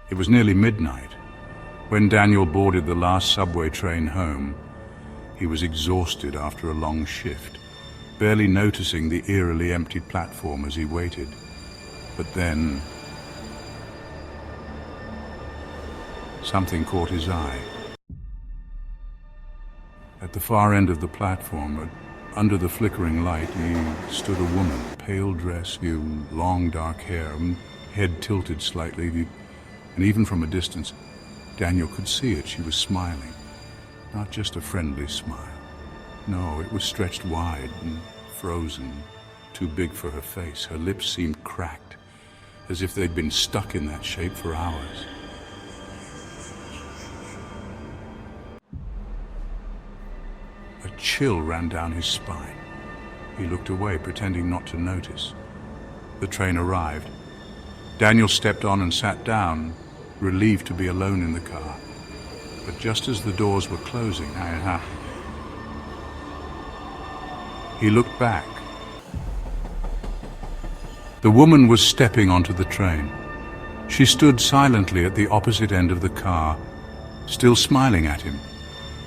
It was nearly midnight. When Daniel boarded the last subway train home, he was exhausted after a long shift, barely noticing the eerily empty platform as he waited. But then, something caught his eye. At the far end of the platform, under the flickering light, stood a woman, pale dress, long dark hair, head tilted slightly, and even from a distance, Daniel could see it. She was smiling. Not just a friendly smile. No, it was stretched wide and frozen, too big for her face. Her lips seemed cracked, as if they'd been stuck in that shape for hours. A chill ran down his spine. He looked away, pretending not to notice. The train arrived. Daniel stepped on and sat down, relieved to be alone in the car. But just as the doors were closing, he looked back. The woman was stepping onto the train. She stood silently at the opposite end of the car, still smiling at him,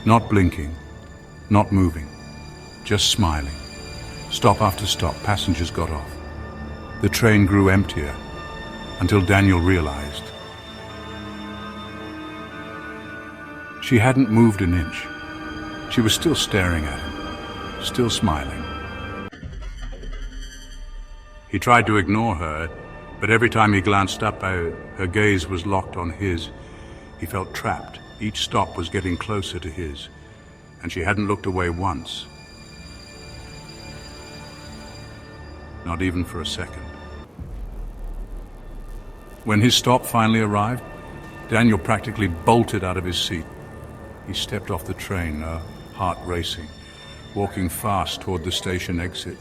not blinking, not moving, just smiling. Stop after stop, passengers got off. The train grew emptier until Daniel realized she hadn't moved an inch. She was still staring at him, still smiling. He tried to ignore her, but every time he glanced up, her gaze was locked on his. He felt trapped. Each stop was getting closer to his, and she hadn't looked away once. Not even for a second. When his stop finally arrived, Daniel practically bolted out of his seat. He stepped off the train, heart racing, walking fast toward the station exit.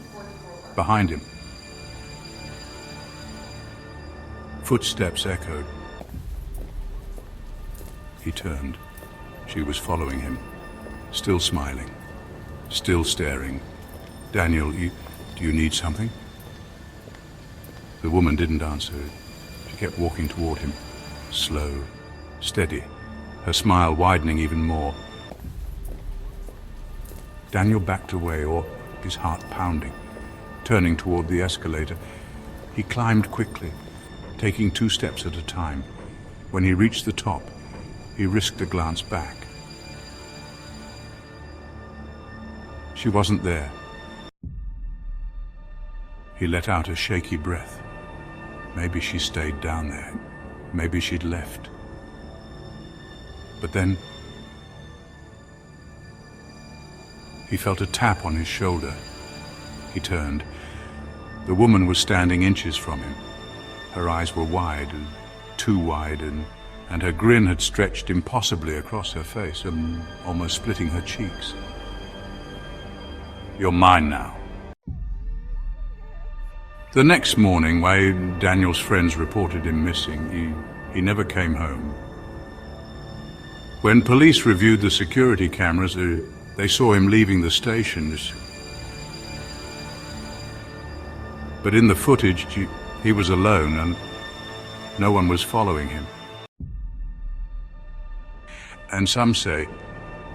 Behind him, footsteps echoed. He turned. She was following him, still smiling, still staring. Daniel, do you need something? The woman didn't answer. She kept walking toward him, slow, steady, her smile widening even more. Daniel backed away, or his heart pounding, turning toward the escalator. He climbed quickly, taking 2 steps at a time. When he reached the top, he risked a glance back. She wasn't there. He let out a shaky breath. Maybe she stayed down there. Maybe she'd left. But then he felt a tap on his shoulder. He turned. The woman was standing inches from him. Her eyes were wide, too wide, and her grin had stretched impossibly across her face, almost splitting her cheeks. You're mine now. The next morning, when Daniel's friends reported him missing, he never came home. When police reviewed the security cameras, they saw him leaving the station. But in the footage, he was alone and no one was following him. And some say,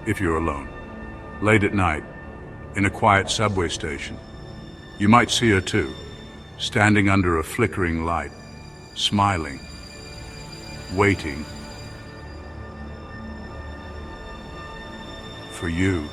if you're alone, late at night, in a quiet subway station, you might see her too, standing under a flickering light, smiling, waiting for you.